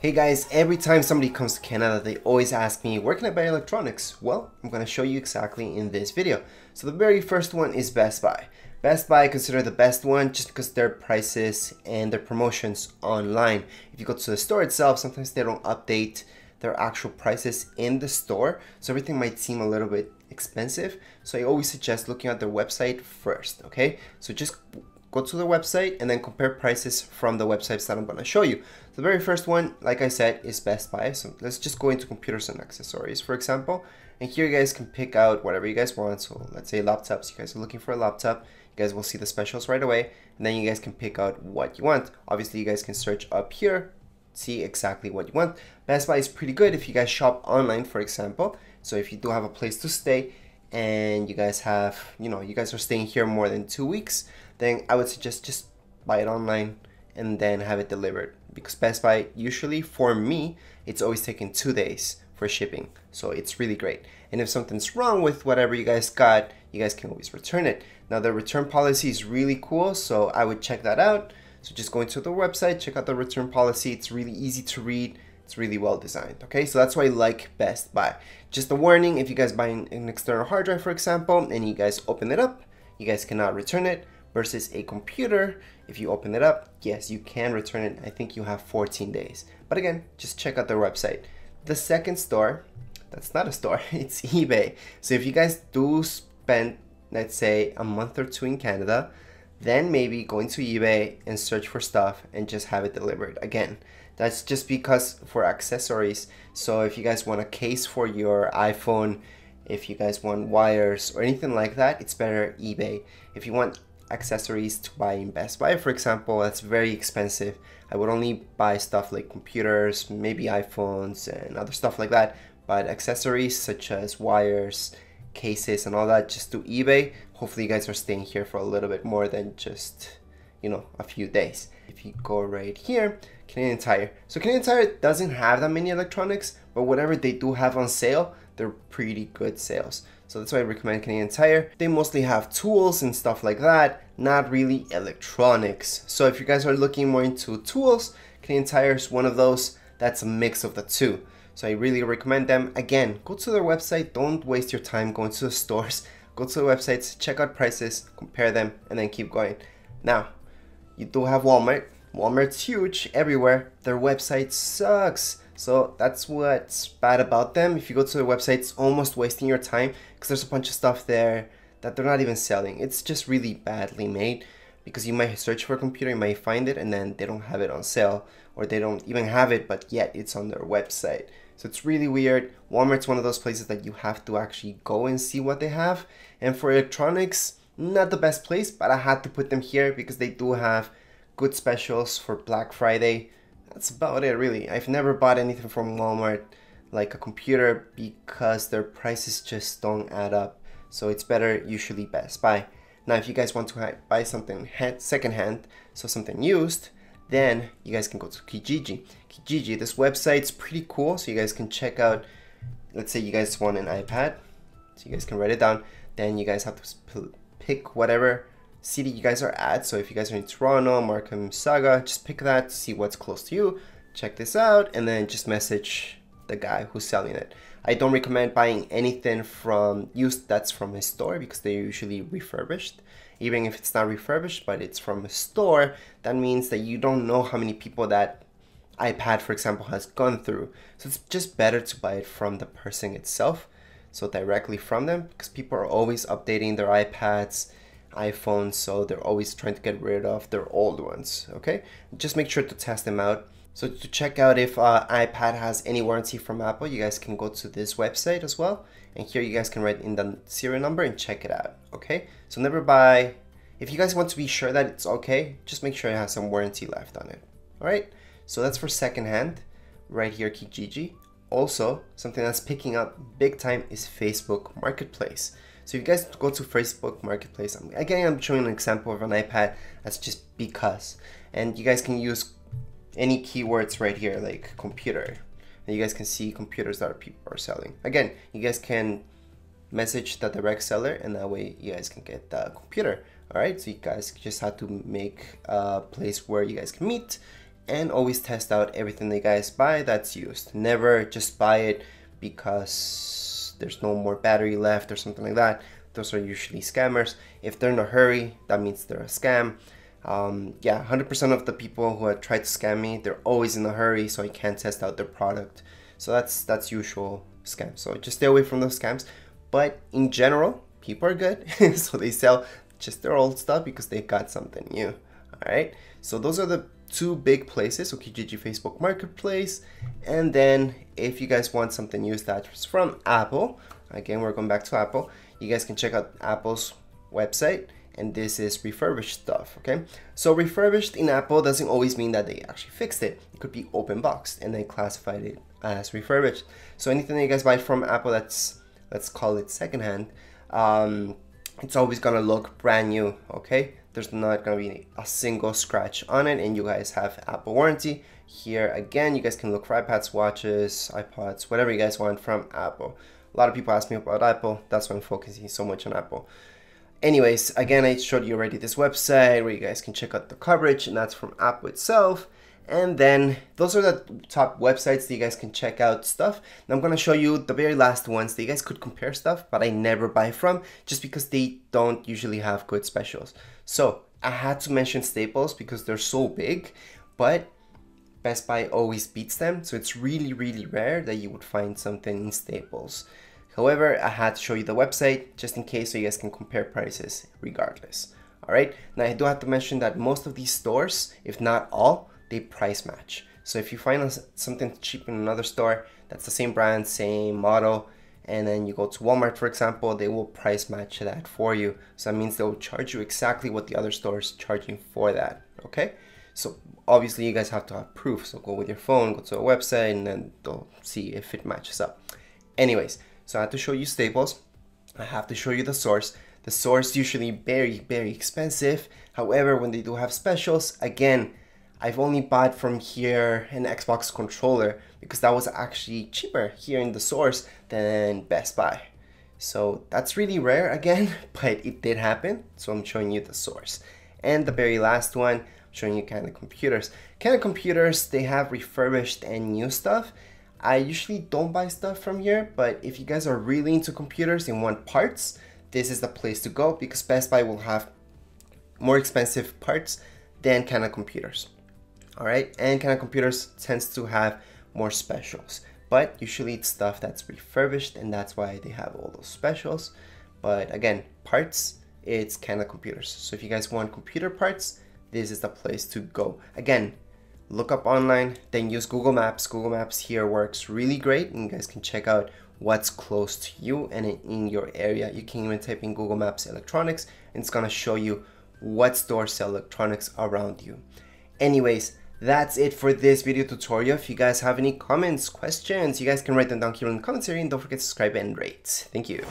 Hey guys, every time somebody comes to Canada, they always ask me, where can I buy electronics? Well, I'm going to show you exactly in this video. So the very first one is Best Buy. Best Buy I consider the best one just because their prices and their promotions online. If you go to the store itself, sometimes they don't update their actual prices in the store, so everything might seem a little bit expensive. So I always suggest looking at their website first, okay? So just go to the website and then compare prices from the websites that I'm going to show you. The very first one, like I said, is Best Buy. So let's just go into computers and accessories, for example. And here you guys can pick out whatever you guys want. So let's say laptops. You guys are looking for a laptop. You guys will see the specials right away. And then you guys can pick out what you want. Obviously, you guys can search up here, see exactly what you want. Best Buy is pretty good if you guys shop online, for example. So if you do have a place to stay and you guys have, you guys are staying here more than 2 weeks, then I would suggest just buy it online and then have it delivered, because Best Buy, usually for me, it's always taking 2 days for shipping, so it's really great. And if something's wrong with whatever you guys got, you guys can always return it. Now the return policy is really cool, so I would check that out. So just go into the website, check out the return policy. It's really easy to read. It's really well designed, okay? So that's why I like Best Buy. Just a warning, if you guys buy an external hard drive, for example, and you guys open it up, you guys cannot return it. Versus a computer, if you open it up, yes, you can return it. I think you have 14 days. But again, just check out their website. The second store, that's not a store, it's eBay. So if you guys do spend, let's say, a month or 2 in Canada, then maybe go into eBay and search for stuff and just have it delivered. Again, that's just because for accessories. So if you guys want a case for your iPhone, if you guys want wires or anything like that, it's better eBay. If you want accessories to buy in Best Buy, for example, that's very expensive. I would only buy stuff like computers, maybe iPhones and other stuff like that. But accessories such as wires, cases and all that, just do eBay. Hopefully you guys are staying here for a little bit more than just, a few days. If you go right here, Canadian Tire. So Canadian Tire doesn't have that many electronics, but whatever they do have on sale, they're pretty good sales. So that's why I recommend Canadian Tire. They mostly have tools and stuff like that, not really electronics. So if you guys are looking more into tools, Canadian Tire is one of those that's a mix of the two. So I really recommend them. Again, go to their website. Don't waste your time going to the stores. Go to the websites, check out prices, compare them, and then keep going. Now, you do have Walmart. Walmart's huge everywhere. Their website sucks. So that's what's bad about them. If you go to their website, it's almost wasting your time because there's a bunch of stuff there that they're not even selling. It's just really badly made because you might search for a computer, you might find it, and then they don't have it on sale, or they don't even have it, but yet it's on their website. So it's really weird. Walmart's one of those places that you have to actually go and see what they have. And for electronics, not the best place, but I had to put them here because they do have good specials for Black Friday. That's about it, really. I've never bought anything from Walmart, like a computer, because their prices just don't add up. So it's better usually Best Buy. Now, if you guys want to buy something secondhand, so something used, then you guys can go to Kijiji. Kijiji, this website's pretty cool, so you guys can check out, let's say you guys want an iPad, so you guys can write it down. Then you guys have to pick whatever city you guys are at. So if you guys are in Toronto, Markham, Saga, just pick that to see what's close to you. Check this out and then just message the guy who's selling it. I don't recommend buying anything from used that's from a store because they're usually refurbished. Even if it's not refurbished but it's from a store, that means that you don't know how many people that iPad, for example, has gone through. So it's just better to buy it from the person itself, so directly from them, because people are always updating their iPads, iPhones, so they're always trying to get rid of their old ones, okay? Just make sure to test them out. So to check out if iPad has any warranty from Apple, you guys can go to this website as well. And here you guys can write in the serial number and check it out, okay? So never buy. If you guys want to be sure that it's okay, just make sure it has some warranty left on it, all right? So that's for secondhand, right here, Kijiji. Also, something that's picking up big time is Facebook Marketplace. So if you guys go to Facebook Marketplace, again, I'm showing an example of an iPad. That's just because. And you guys can use any keywords right here, like computer. And you guys can see computers that people are selling. Again, you guys can message the direct seller, and that way you guys can get the computer. All right, so you guys just have to make a place where you guys can meet and always test out everything that you guys buy that's used. Never just buy it because there's no more battery left or something like that. Those are usually scammers. If they're in a hurry, that means they're a scam. Yeah, 100% of the people who have tried to scam me, they're always in a hurry, so I can't test out their product. So that's usual scams. So just stay away from those scams. But in general, people are good. So they sell just their old stuff because they got something new. All right. So those are the two big places. So Kijiji Facebook Marketplace. And then if you guys want something used that's from Apple, again, we're going back to Apple. You guys can check out Apple's website. And this is refurbished stuff, okay? So refurbished in Apple doesn't always mean that they actually fixed it. It could be open boxed and they classified it as refurbished. So anything that you guys buy from Apple that's, let's call it secondhand, it's always gonna look brand new, okay? There's not gonna be a single scratch on it, and you guys have Apple warranty. Here again, you guys can look for iPads, watches, iPods, whatever you guys want from Apple. A lot of people ask me about Apple, that's why I'm focusing so much on Apple. Anyways, again, I showed you already this website where you guys can check out the coverage, and that's from Apple itself. And then those are the top websites that you guys can check out stuff. And I'm going to show you the very last ones that you guys could compare stuff, but I never buy from just because they don't usually have good specials. So I had to mention Staples because they're so big, but Best Buy always beats them. So it's really, really rare that you would find something in Staples. However, I had to show you the website just in case so you guys can compare prices regardless. All right. Now I do have to mention that most of these stores, if not all, they price match. So if you find something cheap in another store, that's the same brand, same model, and then you go to Walmart, for example, they will price match that for you. So that means they'll charge you exactly what the other store is charging for that. Okay. So obviously you guys have to have proof. So go with your phone, go to a website, and then they'll see if it matches up. Anyways. So I have to show you Staples. I have to show you the Source. The Source usually very, very expensive. However, when they do have specials, again, I've only bought from here an Xbox controller because that was actually cheaper here in the Source than Best Buy. So that's really rare again, but it did happen. So I'm showing you the Source. And the very last one, I'm showing you Kind of Computers. Kind of Computers, they have refurbished and new stuff. I usually don't buy stuff from here, but if you guys are really into computers and want parts, this is the place to go because Best Buy will have more expensive parts than Kind of Computers. All right, and Kind of Computers tends to have more specials, but usually it's stuff that's refurbished, and that's why they have all those specials. But again, parts, it's Kind of Computers. So if you guys want computer parts, this is the place to go. Again, look up online, then use Google Maps. Google Maps here works really great, and you guys can check out what's close to you and in your area. You can even type in Google Maps electronics, and it's gonna show you what stores sell electronics around you. Anyways, that's it for this video tutorial. If you guys have any comments, questions, you guys can write them down here in the comments area, and don't forget to subscribe and rate. Thank you.